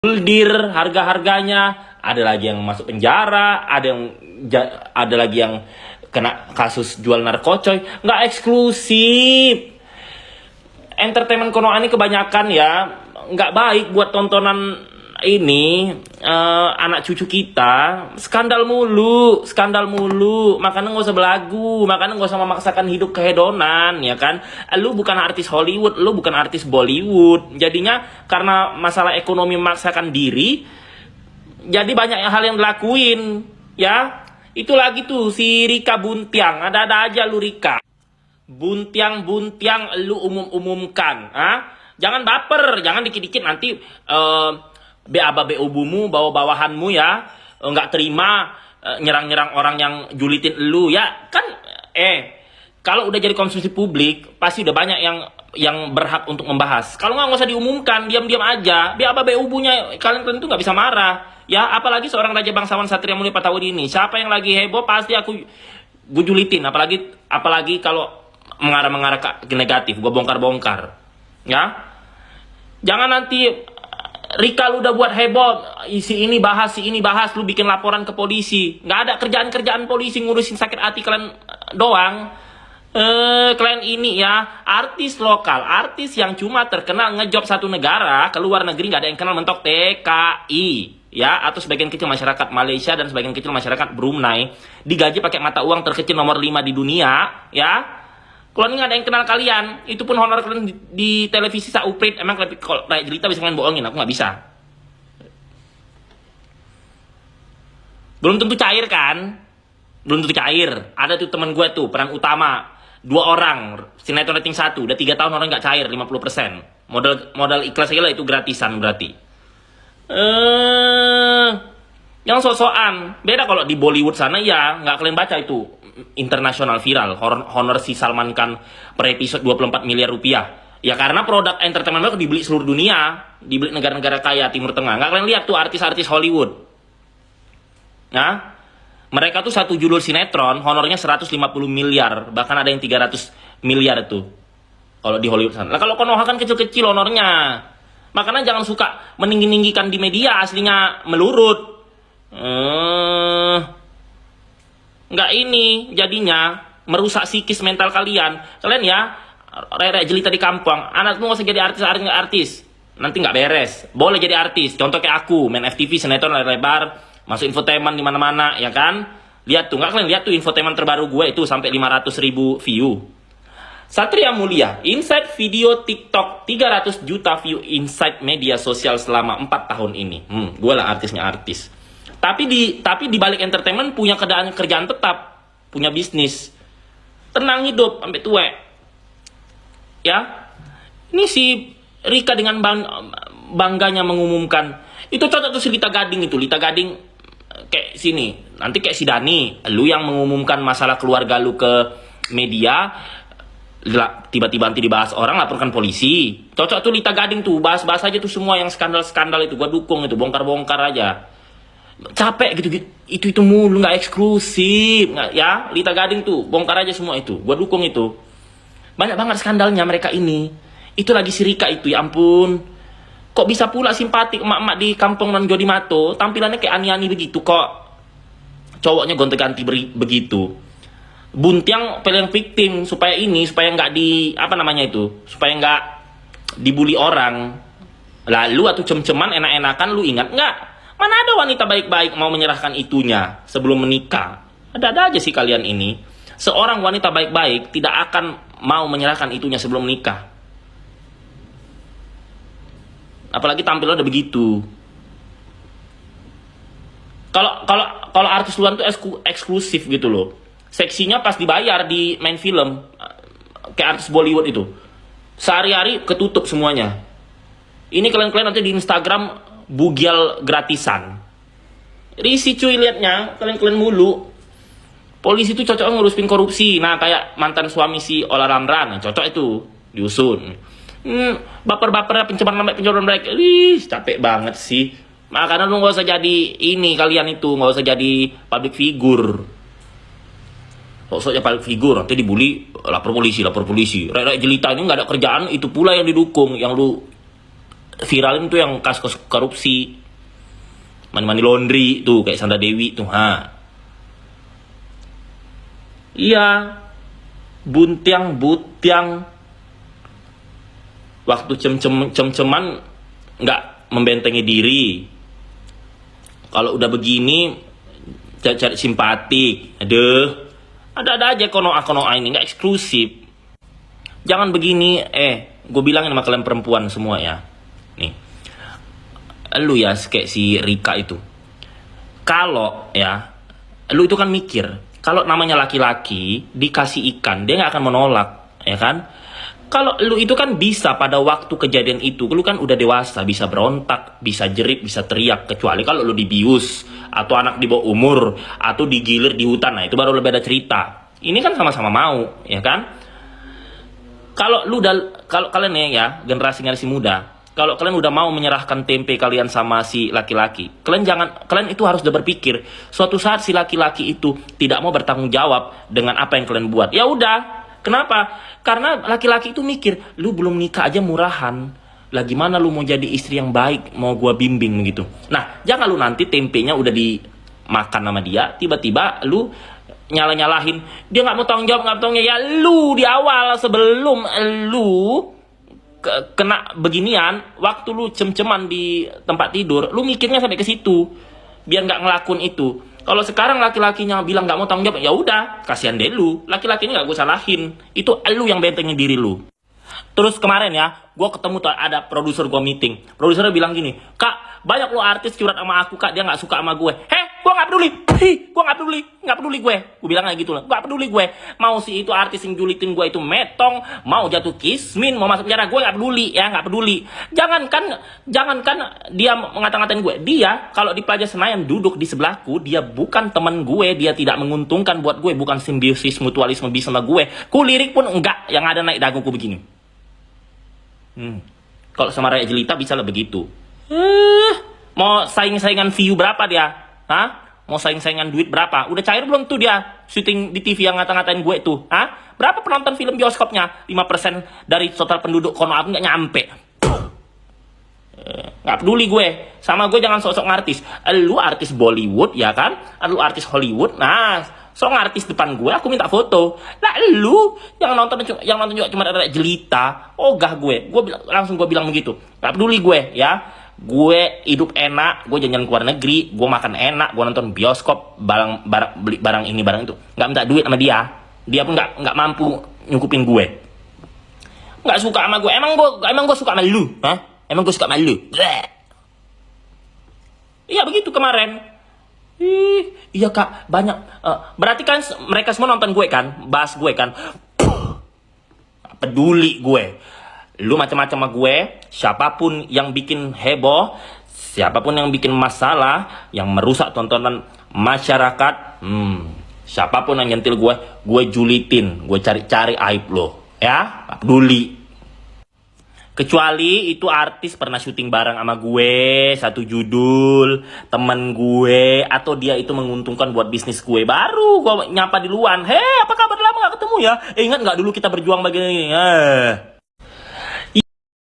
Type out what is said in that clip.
Buldir harga-harganya, ada lagi yang masuk penjara, ada lagi yang kena kasus jual narkocoy. Nggak eksklusif. Entertainment kono ini kebanyakan ya nggak baik buat tontonan ini, anak cucu kita. Skandal mulu, skandal mulu. Makanya nggak usah belagu, makanya nggak usah memaksakan hidup kehedonan, ya kan? Lu bukan artis Hollywood, lu bukan artis Bollywood. Jadinya karena masalah ekonomi memaksakan diri, jadi banyak hal yang dilakuin, ya. Itu lagi tuh si Rika Buntiang, ada-ada aja lu Rika. Buntiang lu umumkan, ah? Jangan baper, jangan dikit-dikit nanti BABA-BUBumu, bawa-bawahanmu ya, nggak terima nyerang-nyerang orang yang julitin lu ya kan. Kalau udah jadi konsumsi publik pasti udah banyak yang berhak untuk membahas. Kalau nggak usah diumumkan, diam-diam aja. BABA-BUBunya kalian itu nggak bisa marah ya, apalagi seorang raja bangsawan Satria Mulia Patawudi ini. Siapa yang lagi heboh pasti gue julitin, apalagi kalau mengarah-mengarah ke negatif, gue bongkar-bongkar ya. Jangan nanti Rika lu udah buat heboh, si ini bahas, lu bikin laporan ke polisi. Nggak ada kerjaan-kerjaan polisi ngurusin sakit hati kalian doang. Kalian ini ya, artis lokal, artis yang cuma terkenal ngejob satu negara, ke luar negeri nggak ada yang kenal mentok TKI. Ya, atau sebagian kecil masyarakat Malaysia dan sebagian kecil masyarakat Brunei digaji pakai mata uang terkecil nomor 5 di dunia, ya. Kalau ini nggak ada yang kenal kalian, itu pun honor kalian di televisi sauprit. Emang kalau rakyat jelita bisa kalian bohongin, aku nggak bisa. Belum tentu cair kan? Belum tentu cair. Ada tuh teman gue tuh, peran utama 2 orang, sinetron rating 1, udah 3 tahun orang nggak cair 50%. Modal ikhlas aja lah, itu gratisan berarti. Yang sosokan. Beda kalau di Bollywood sana ya, nggak kalian baca itu. Internasional viral, honor si Salman Khan per episode 24 miliar rupiah. Ya karena produk entertainment mereka dibeli seluruh dunia, dibeli negara-negara kaya Timur Tengah. Nggak kalian lihat tuh artis-artis Hollywood. Nah, mereka tuh satu judul sinetron honornya 150 miliar, bahkan ada yang 300 miliar tuh. Kalau di Hollywood sana. Lah kalau Konoha kan kecil-kecil honornya. Makanya jangan suka meninggi-ninggikan di media, aslinya melurut. Nggak ini jadinya merusak psikis mental kalian ya, rere jelita di kampung. Anakmu nggak usah jadi artis, nanti nggak beres. Boleh jadi artis, contoh kayak aku main FTV, sinetron lebar, masuk infotainment di mana-mana ya kan. Lihat tuh, nggak kalian lihat tuh infotainment terbaru gue itu sampai 500.000 view. Satria Mulia, inside video TikTok 300 juta view inside media sosial selama 4 tahun ini. Gue lah artisnya artis. Tapi di balik entertainment punya kerjaan tetap, punya bisnis. Tenang hidup sampai tua. Ya. Ini si Rika dengan bangganya mengumumkan. Itu cocok tuh si Lita Gading itu. Lita Gading kayak sini. Nanti kayak si Dani, lu yang mengumumkan masalah keluarga lu ke media, tiba-tiba nanti dibahas orang, laporkan polisi. Cocok tuh Lita Gading tuh, bahas-bahas aja tuh semua yang skandal-skandal itu. Gua dukung itu, bongkar-bongkar aja. Capek gitu itu mulu, nggak eksklusif nggak ya. Lita Gading tuh bongkar aja semua itu, gue dukung itu. Banyak banget skandalnya mereka ini. Itu lagi si Rika itu, ya ampun, kok bisa pula simpatik emak-emak di kampung non Jodi Mato tampilannya kayak ani-ani begitu, kok cowoknya gonta-ganti begitu. Buntiang paling victim supaya nggak supaya nggak dibully orang. Lalu atau cem-ceman enak-enakan, lu ingat nggak? Mana ada wanita baik-baik mau menyerahkan itunya sebelum menikah? Ada-ada aja sih kalian ini. Seorang wanita baik-baik tidak akan mau menyerahkan itunya sebelum menikah. Apalagi tampilnya udah begitu. Kalau artis luar tuh eksklusif gitu loh. Seksinya pas dibayar di main film, kayak artis Bollywood itu. Sehari-hari ketutup semuanya. Ini kalian nanti di Instagram bugial gratisan. Risi cuy liatnya, kalian mulu. Polisi itu cocok ngurusin korupsi. Nah, kayak mantan suami si Ola Ramlan, cocok itu diusun. Baper-baper pencemaran baik. Capek banget sih. Makanya lu gak usah jadi ini, kalian itu gak usah jadi public figure. Sosoknya public figure, nanti dibully, lapor polisi. Rakyat jelita ini gak ada kerjaan, itu pula yang didukung, yang lu viralin tuh yang kasus korupsi, money laundry tuh kayak Sandra Dewi tuh, iya, butiang waktu cem-ceman nggak membentengi diri. Kalau udah begini cari simpatik, ada aja kono ini nggak eksklusif. Jangan begini, gue bilangin sama kalian perempuan semua ya, nih, lu ya kayak si Rika itu, kalau ya, lu itu kan mikir, kalau namanya laki-laki dikasih ikan, dia nggak akan menolak, ya kan? Kalau lu itu kan bisa pada waktu kejadian itu, lu kan udah dewasa, bisa berontak, bisa jerit, bisa teriak. Kecuali kalau lu dibius, atau anak di bawah umur, atau digilir di hutan, nah itu baru lebih ada cerita. Ini kan sama-sama mau, ya kan? Kalau kalian ya, generasi muda, kalau kalian udah mau menyerahkan tempe kalian sama si laki-laki, kalian itu harus udah berpikir, suatu saat si laki-laki itu tidak mau bertanggung jawab dengan apa yang kalian buat. Ya udah. Kenapa? Karena laki-laki itu mikir, lu belum nikah aja murahan, lah gimana lu mau jadi istri yang baik, mau gua bimbing gitu. Nah, jangan lu nanti tempenya udah dimakan sama dia, tiba-tiba lu nyalahin, dia nggak mau tanggung jawab, ya lu di awal sebelum lu kena beginian, waktu lu cem-ceman di tempat tidur, lu mikirnya sampai ke situ, biar nggak ngelakuin itu. Kalau sekarang laki-lakinya bilang nggak mau tanggung jawab, ya udah, kasihan deh lu. Laki-lakinya nggak gue salahin. Itu lu yang bentengin diri lu. Terus kemarin ya, gue ketemu tuh ada produser gue meeting. Produsernya bilang gini, Kak, banyak lo artis curhat sama aku, Kak, dia nggak suka sama gue. Gue nggak peduli. Gue nggak peduli gue. Gue bilang kayak gitu lah, nggak peduli gue. Mau si itu artis yang julitin gue itu metong, mau jatuh kismin, mau masuk penjara, gue nggak peduli, ya nggak peduli. Jangankan dia ngata-ngatain gue. Dia kalau di Plaza Senayan duduk di sebelahku, dia bukan teman gue, dia tidak menguntungkan buat gue, bukan simbiosis mutualisme bisa sama gue. Kulirik pun enggak, yang ada naik daguku begini. Kalau sama Raya Jelita bisa lah begitu. Mau saingan view berapa dia? Mau saingan duit berapa? Udah cair belum tuh dia syuting di TV yang ngata-ngatain gue tuh? Berapa penonton film bioskopnya? 5% dari total penduduk kono aku nggak nyampe. Nggak peduli gue. Sama gue jangan sok-sok ngartis. Lu artis Bollywood ya kan? Lu artis Hollywood. Nah, sok ngartis depan gue, aku minta foto. Lah lu yang nonton juga cuma ada Jelita. Ogah gue. Langsung gue bilang begitu. Nggak peduli gue ya. Gue hidup enak, gue jalan ke luar negeri, gue makan enak, gue nonton bioskop, beli barang ini barang itu, nggak minta duit sama dia pun nggak mampu nyukupin gue. Nggak suka sama gue, emang gue suka sama lu, emang gue suka sama lu? Iya begitu kemarin. Iya Kak, banyak. Berarti kan mereka semua nonton gue kan, bahas gue kan. Peduli gue. Lu macam-macam sama gue, siapapun yang bikin heboh, siapapun yang bikin masalah, yang merusak tontonan masyarakat, siapapun yang nyentil gue julitin, gue cari-cari aib lo, ya, gak peduli. Kecuali itu artis pernah syuting bareng sama gue, satu judul, temen gue, atau dia itu menguntungkan buat bisnis gue, baru gue nyapa di luar, apa kabar lama gak ketemu ya? Ingat gak dulu kita berjuang begini?